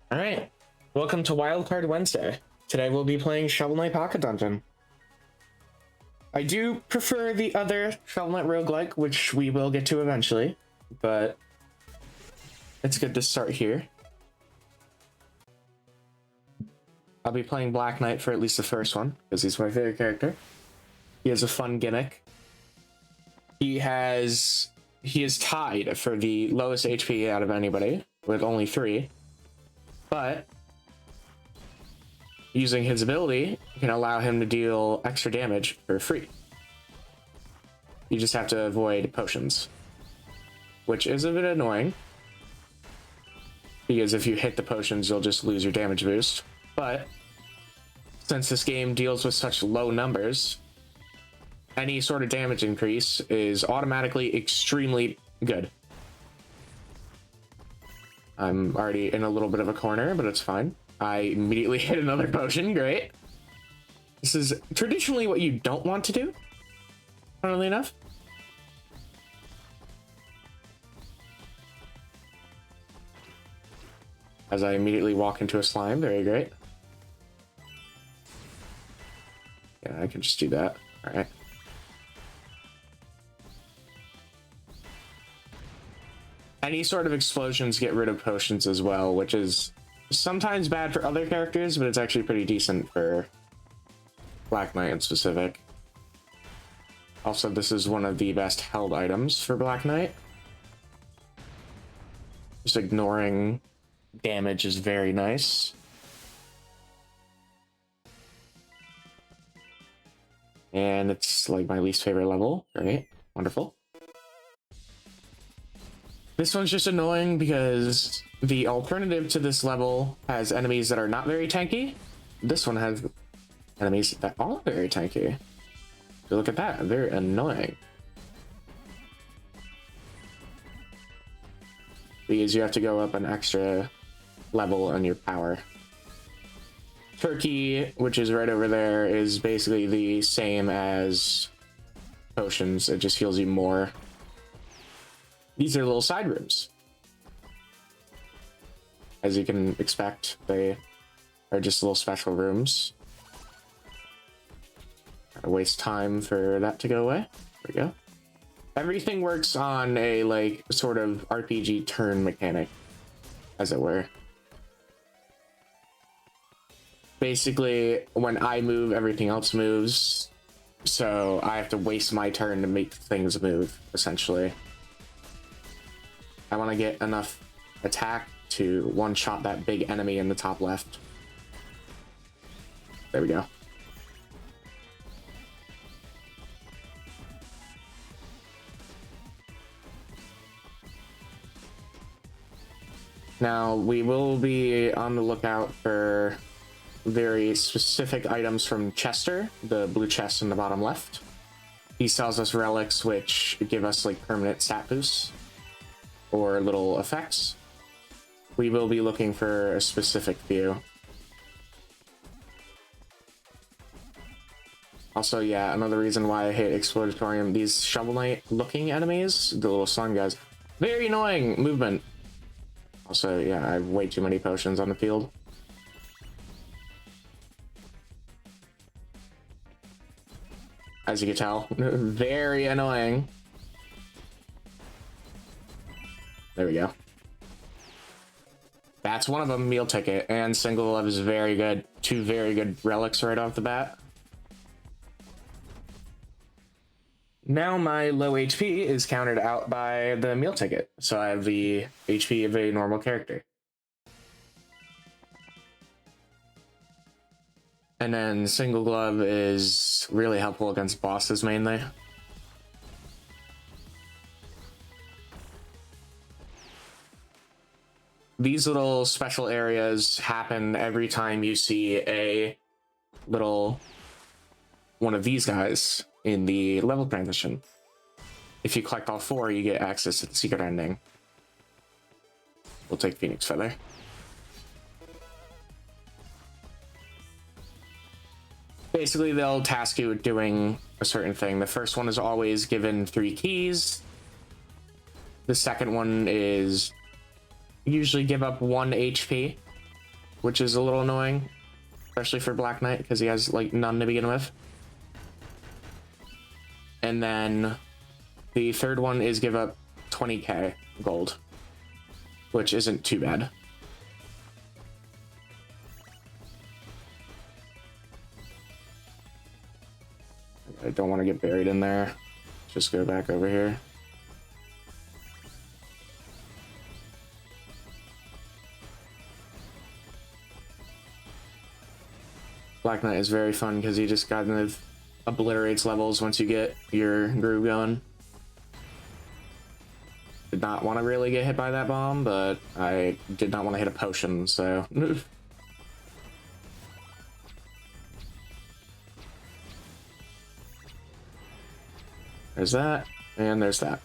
All right, welcome to Wildcard Wednesday. Today we'll be playing Shovel Knight Pocket Dungeon. I do prefer the other Shovel Knight roguelike, which we will get to eventually, but it's good to start here. I'll be playing Black Knight for at least the first one, because he's my favorite character. He has a fun gimmick. He is tied for the lowest HP out of anybody, with only 3. But using his ability can allow him to deal extra damage for free. You just have to avoid potions, which is a bit annoying, because if you hit the potions, you'll just lose your damage boost. But since this game deals with such low numbers, any sort of damage increase is automatically extremely good. I'm already in a little bit of a corner, but it's fine. I immediately hit another potion. Great. This is traditionally what you don't want to do, funnily enough. As I immediately walk into a slime. Very great. Yeah, I can just do that. All right. Any sort of explosions get rid of potions as well, which is sometimes bad for other characters, but it's actually pretty decent for Black Knight in specific. Also, this is one of the best held items for Black Knight. Just ignoring damage is very nice. And it's like my least favorite level. Great. Wonderful. This one's just annoying because the alternative to this level has enemies that are not very tanky. This one has enemies that are very tanky. So look at that, very annoying. Because you have to go up an extra level on your power. Turkey, which is right over there, is basically the same as potions. It just heals you more. These are little side rooms. As you can expect, they are just little special rooms. Gotta waste time for that to go away. There we go. Everything works on a like sort of RPG turn mechanic, as it were. Basically, when I move, everything else moves. So I have to waste my turn to make things move, essentially. I want to get enough attack to one-shot that big enemy in the top left. There we go. Now, we will be on the lookout for very specific items from Chester, the blue chest in the bottom left. He sells us relics, which give us like permanent stat boosts or little effects. We will be looking for a specific few. Also, yeah, another reason why I hate Exploratorium, these Shovel Knight looking enemies, the little slime guys, very annoying movement. Also, yeah, I have way too many potions on the field. As you can tell, very annoying. There we go. That's one of them, meal ticket, and single love is very good. 2 very good relics right off the bat. Now my low HP is countered out by the meal ticket, so I have the HP of a normal character. And then single glove is really helpful against bosses mainly. These little special areas happen every time you see a little one of these guys in the level transition. If you collect all 4, you get access to the secret ending. We'll take Phoenix Feather. Basically, they'll task you with doing a certain thing. The first one is always given 3 keys. The second one is usually give up 1 HP. which is a little annoying, especially for Black Knight because he has like none to begin with. And then the third one is give up 20k gold, which isn't too bad. I don't want to get buried in there. Just go back over here. Black Knight is very fun because he just kind of obliterates levels once you get your groove going. Did not want to really get hit by that bomb, but I did not want to hit a potion, so... There's that, and there's that.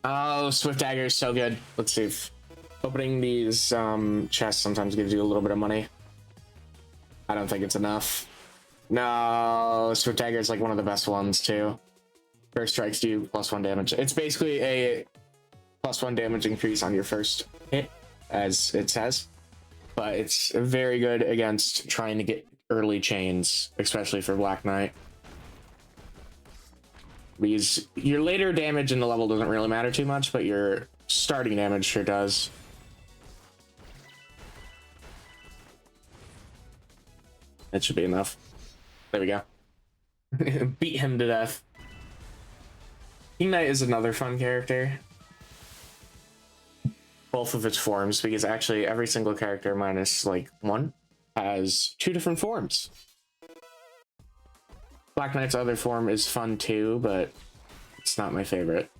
Oh, Swift Dagger is so good. Let's see if opening these chests sometimes gives you a little bit of money. I don't think it's enough. No, Swift Dagger is like one of the best ones too. First strikes do +1 damage. It's basically a +1 damage increase on your first hit, as it says. But it's very good against trying to get early chains, especially for Black Knight. Because your later damage in the level doesn't really matter too much, but your starting damage sure does. That should be enough. There we go. Beat him to death. King Knight is another fun character. Both of its forms, because actually every single character minus like one has 2 different forms. Black Knight's other form is fun too, but it's not my favorite.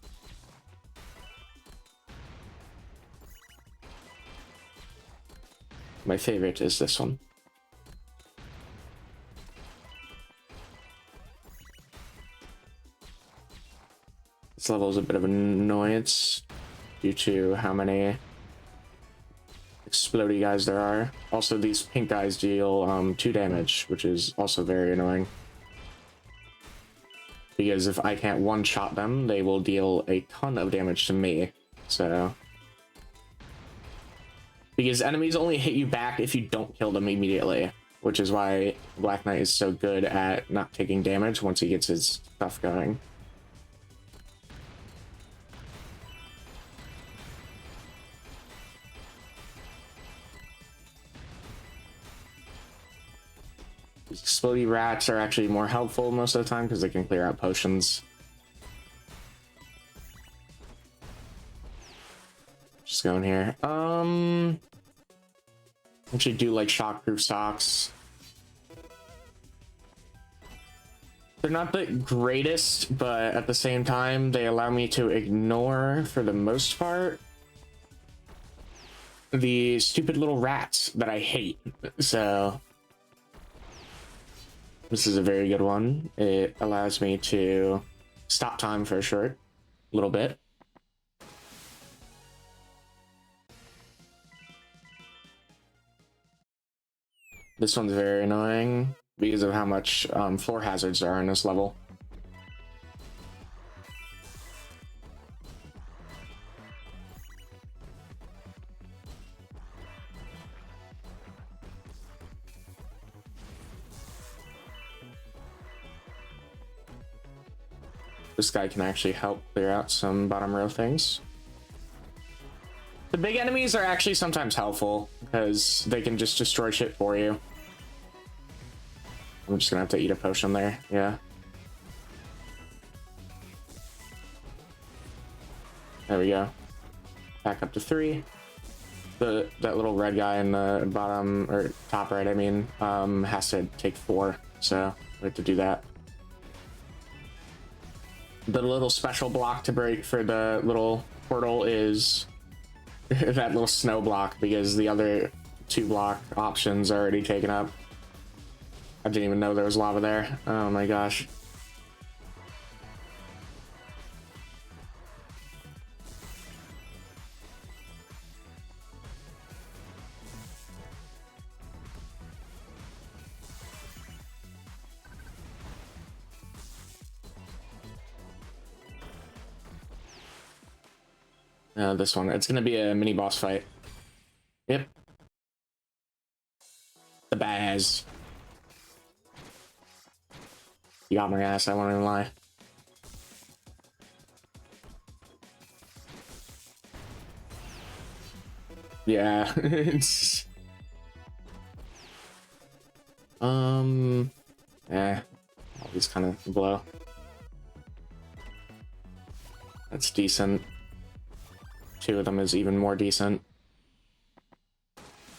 My favorite is this one. This level is a bit of an annoyance due to how many explodey guys there are. Also, these pink guys deal 2 damage, which is also very annoying. Because if I can't one-shot them, they will deal a ton of damage to me. So... Because enemies only hit you back if you don't kill them immediately. Which is why Black Knight is so good at not taking damage once he gets his stuff going. Explodey rats are actually more helpful most of the time because they can clear out potions. Just going here. Actually do like shockproof socks. They're not the greatest, but at the same time, they allow me to ignore, for the most part, the stupid little rats that I hate. So... This is a very good one. It allows me to stop time for a short little bit. This one's very annoying because of how much floor hazards there are in this level. This guy can actually help clear out some bottom row things. The big enemies are actually sometimes helpful because they can just destroy shit for you. I'm just gonna have to eat a potion there, yeah. There we go. Back up to 3. That little red guy in the bottom, or top right, I mean, has to take 4, so we have to do that. The little special block to break for the little portal is that little snow block, because the other 2 block options are already taken up. I didn't even know there was lava there. Oh my gosh. This one, it's gonna be a mini boss fight. Yep. The Baz. You got my ass, I won't even lie. Yeah. It's... all these kind of blow. That's decent. 2 of them is even more decent.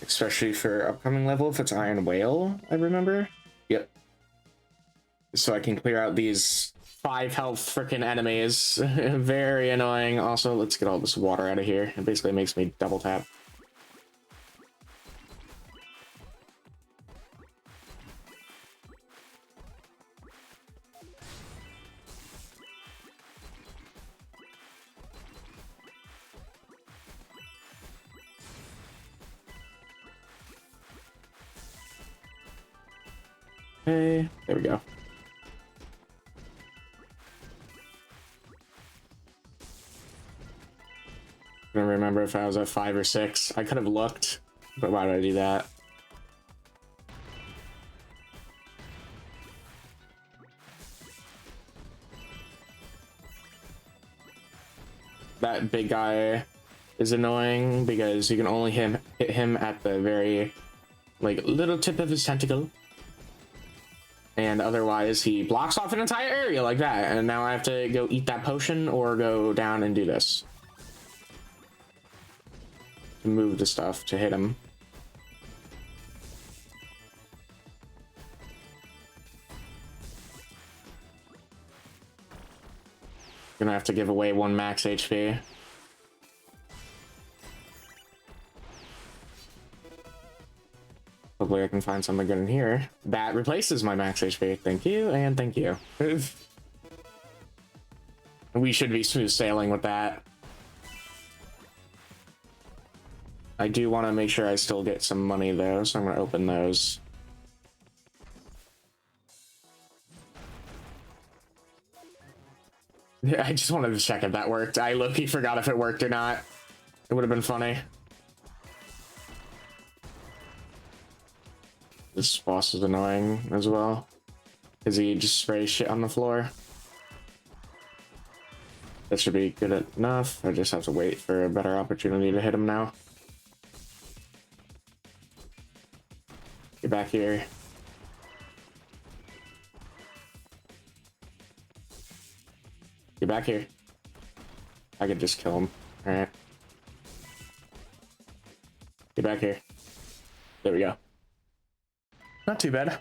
Especially for upcoming level, if it's Iron Whale, I remember. Yep. So I can clear out these 5 health freaking enemies. Very annoying. Also, let's get all this water out of here. It basically makes me double tap. Okay, there we go. I don't remember if I was at 5 or 6. I could have looked, but why did I do that? That big guy is annoying because you can only hit him at the very, like, little tip of his tentacle. And otherwise, he blocks off an entire area like that. And now I have to go eat that potion or go down and do this. To move the stuff to hit him. Gonna have to give away 1 max HP. Hopefully I can find something good in here. That replaces my max HP. Thank you, and thank you. We should be smooth sailing with that. I do want to make sure I still get some money though, so I'm going to open those. I just wanted to check if that worked. I low-key forgot if it worked or not. It would have been funny. This boss is annoying as well, because he just sprays shit on the floor. That should be good enough. I just have to wait for a better opportunity to hit him now. Get back here. Get back here. I could just kill him. Alright. Get back here. There we go. Not too bad.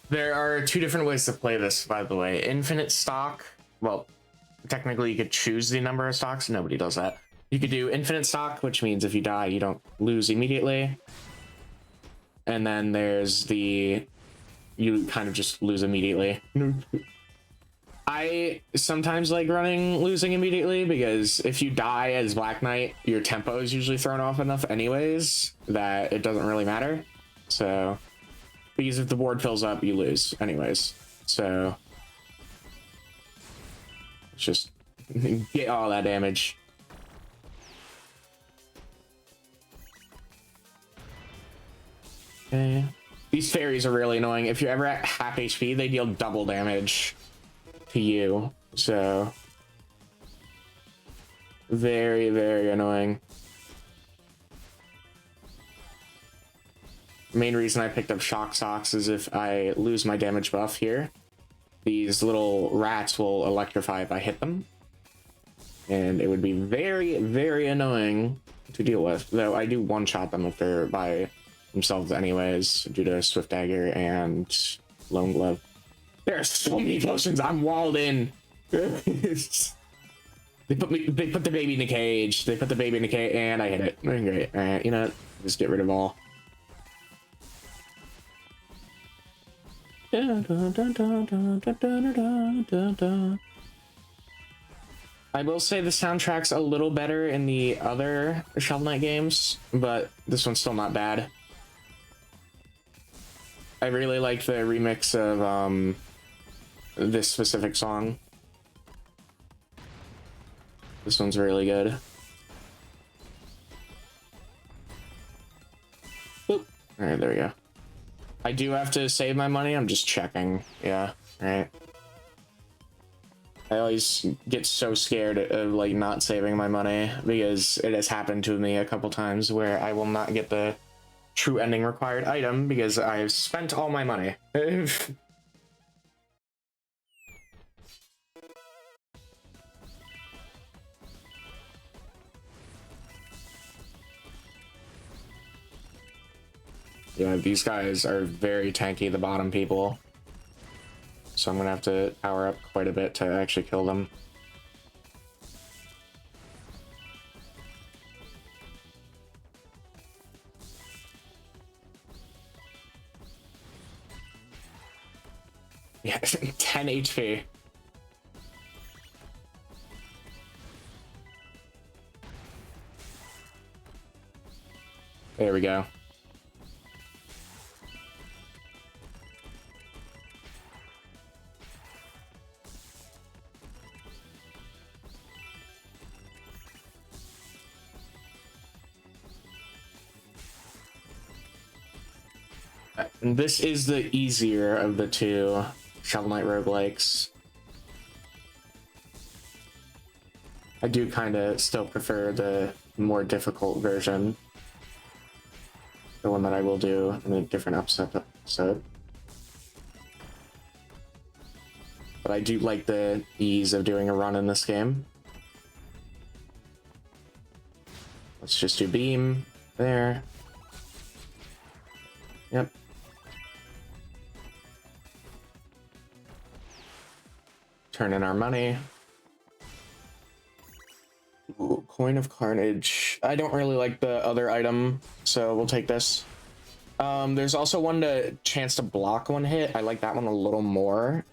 There are 2 different ways to play this, by the way. Infinite stock. Well, technically you could choose the number of stocks. Nobody does that. You could do infinite stock, which means if you die, you don't lose immediately. And then there's the... you kind of just lose immediately. I sometimes like losing immediately, because if you die as Black Knight, your tempo is usually thrown off enough anyways that it doesn't really matter. So, because if the board fills up, you lose anyways. So, let's just get all that damage. Okay. These fairies are really annoying. If you're ever at half HP, they deal double damage to you. So, very, very annoying. Main reason I picked up Shock Socks is if I lose my damage buff here, these little rats will electrify if I hit them. And it would be very, very annoying to deal with. Though I do one-shot them if they're by themselves anyways, due to Swift Dagger and Lone Glove. There are so many potions. I'm walled in. They put the baby in the cage. They put the baby in the cage, and I hit it. Great. All right, you know what? Just get rid of all. I will say the soundtrack's a little better in the other Shovel Knight games, but this one's still not bad. I really like the remix of this specific song. This one's really good. All right, there we go. I do have to save my money. I'm just checking. Yeah, all right. I always get so scared of like not saving my money because it has happened to me a couple times where I will not get the true ending required item because I've spent all my money. Yeah, these guys are very tanky, the bottom people. So I'm gonna have to power up quite a bit to actually kill them. Yeah, 10 HP. There we go. This is the easier of the two Shovel Knight roguelikes. I do kind of still prefer the more difficult version. The one that I will do in a different episode. But I do like the ease of doing a run in this game. Let's just do beam there. Yep. Turn in our money. Ooh, Coin of Carnage. I don't really like the other item, so we'll take this. There's also one to chance to block one hit. I like that one a little more.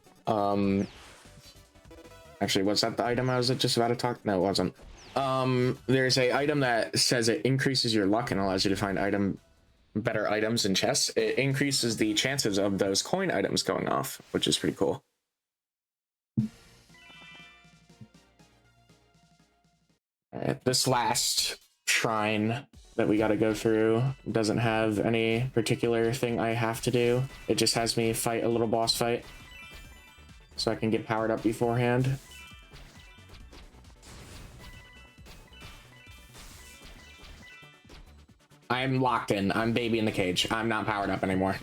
Actually, was that the item I was just about to talk? No, it wasn't. There's a item that says it increases your luck and allows you to find better items in chests. It increases the chances of those coin items going off, which is pretty cool. Alright, this last shrine that we got to go through doesn't have any particular thing I have to do. It just has me fight a little boss fight so I can get powered up beforehand. I'm locked in. I'm baby in the cage. I'm not powered up anymore.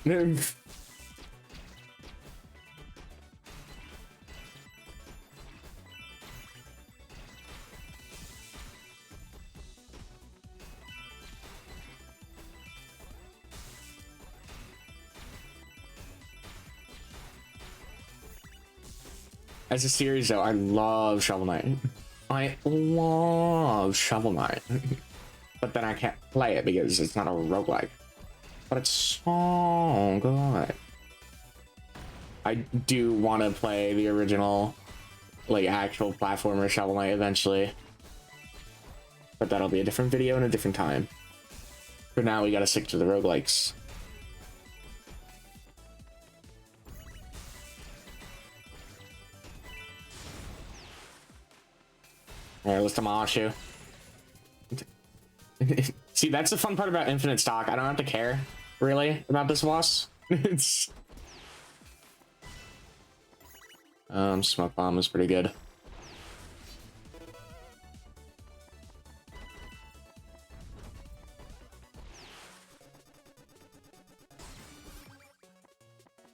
As a series, though, I love Shovel Knight. I love Shovel Knight. But then I can't play it because it's not a roguelike. But it's so good. I do want to play the original, like, actual platformer Shovel Knight eventually. But that'll be a different video and a different time. For now, we gotta stick to the roguelikes. Alright, let's demolish you. See, that's the fun part about infinite stock. I don't have to care, really, about this boss. It's... Smoke Bomb is pretty good.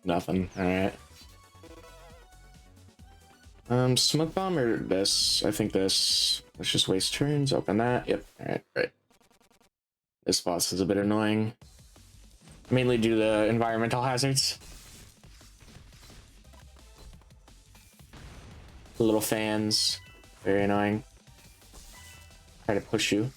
Nothing, alright. Smoke Bomb or this? I think this. Let's just waste turns, open that. Yep, alright, right. This boss is a bit annoying. Mainly due to environmental hazards. Little fans. Very annoying. Try to push you.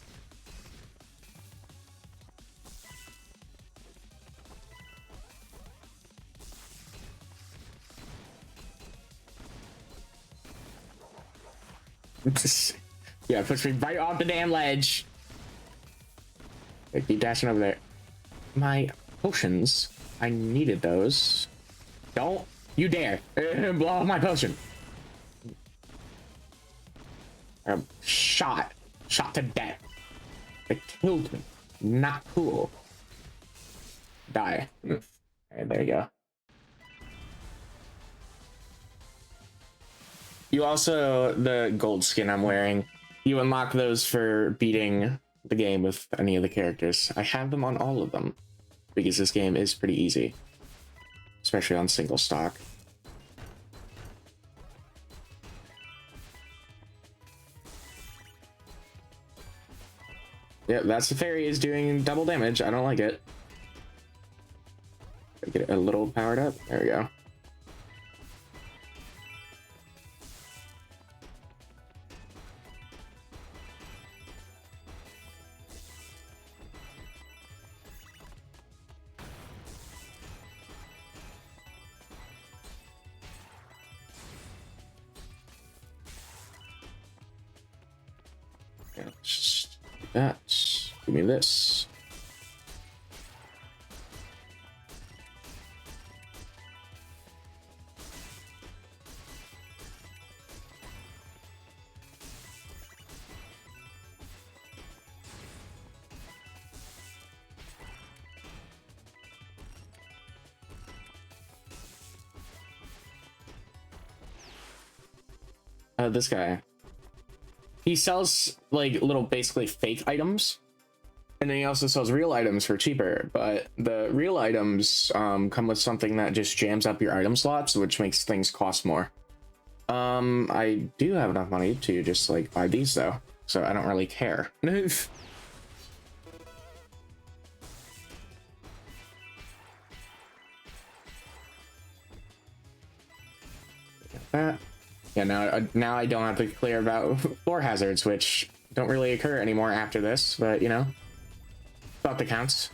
Yeah, push me right off the damn ledge. Keep dashing over there. My potions. I needed those. Don't you dare blow off my potion. Shot to death. They killed me. Not cool. die. All right, there you go. You also, the gold skin I'm wearing, you unlock those for beating the game with any of the characters. I have them on all of them because this game is pretty easy, especially on single stock. Yep, that's the fairy is doing double damage. I don't like it. Get it a little powered up. There we go. Yeah, just do that. Give me this. This guy. He sells like little basically fake items, and then he also sells real items for cheaper, but the real items come with something that just jams up your item slots, which makes things cost more. I do have enough money to just like buy these though, so I don't really care. That. Yeah, now I don't have to clear about floor hazards, which don't really occur anymore after this, but you know, thought that counts.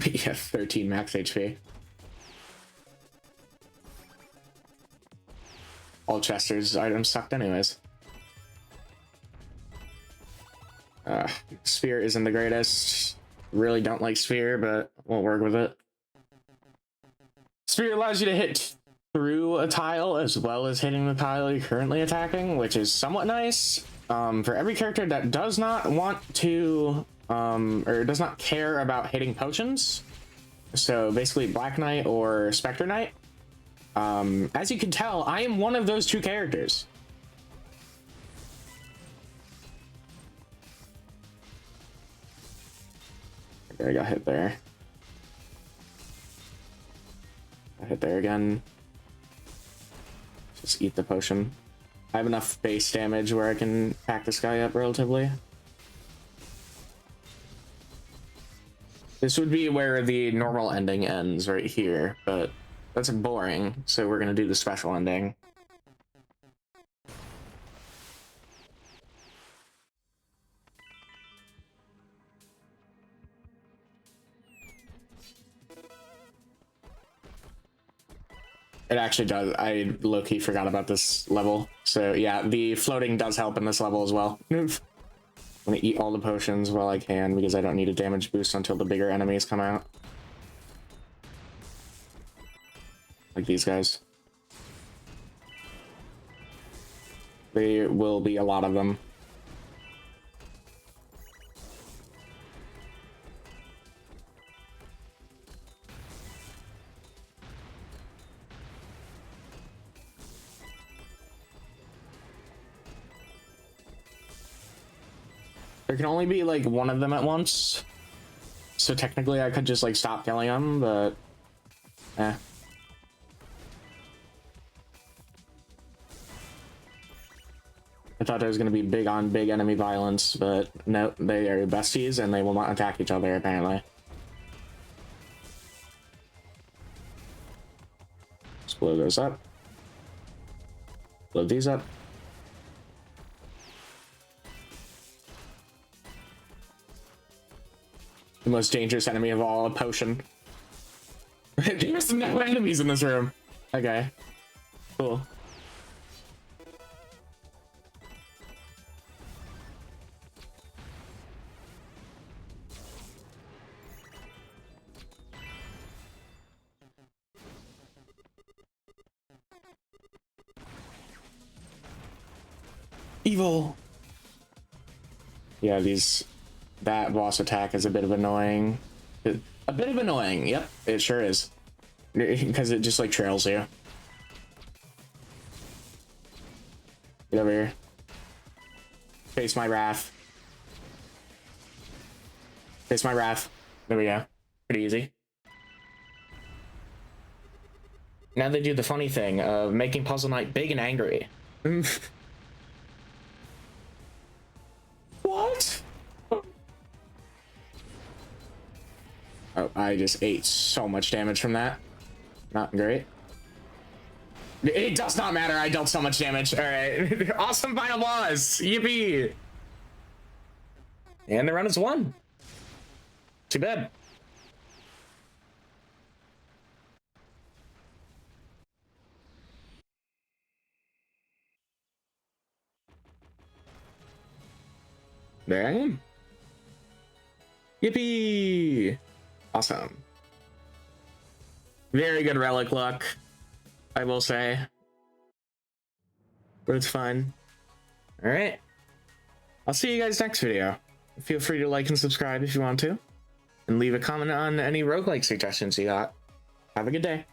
Yeah, 13 max HP. All Chester's items sucked anyways. Sphere isn't the greatest. Really don't like Sphere, but we'll work with it. Sphere allows you to hit through a tile as well as hitting the tile you're currently attacking, which is somewhat nice. For every character that does not want to, or does not care about hitting potions, so basically Black Knight or Spectre Knight, as you can tell, I am one of those two characters. I got hit there. I hit there again. Just eat the potion. I have enough base damage where I can pack this guy up relatively. This would be where the normal ending ends right here, but that's boring, so we're gonna do the special ending. It actually does. I low-key forgot about this level. So yeah, the floating does help in this level as well. I'm gonna eat all the potions while I can because I don't need a damage boost until the bigger enemies come out. Like these guys. There will be a lot of them. There can only be like one of them at once, so technically I could just like stop killing them, but eh. I thought there was going to be big on big enemy violence, but no, they are besties and they will not attack each other apparently. Let's blow those up. Blow these up. The most dangerous enemy of all, a potion. There's no enemies in this room. Okay. Cool. Evil. Yeah, that boss attack is a bit of annoying. A bit of annoying, yep, it sure is. Because it just like trails you. Get over here. Face my wrath. Face my wrath. There we go. Pretty easy. Now they do the funny thing of making Puzzle Knight big and angry. What? Oh, I just ate so much damage from that. Not great. It does not matter. I dealt so much damage. All right. Awesome final boss. Yippee. And the run is won. Too bad. There I am. Yippee. Awesome. Very good relic luck, I will say. But it's fun. All right. I'll see you guys next video. Feel free to like and subscribe if you want to. And leave a comment on any roguelike suggestions you got. Have a good day.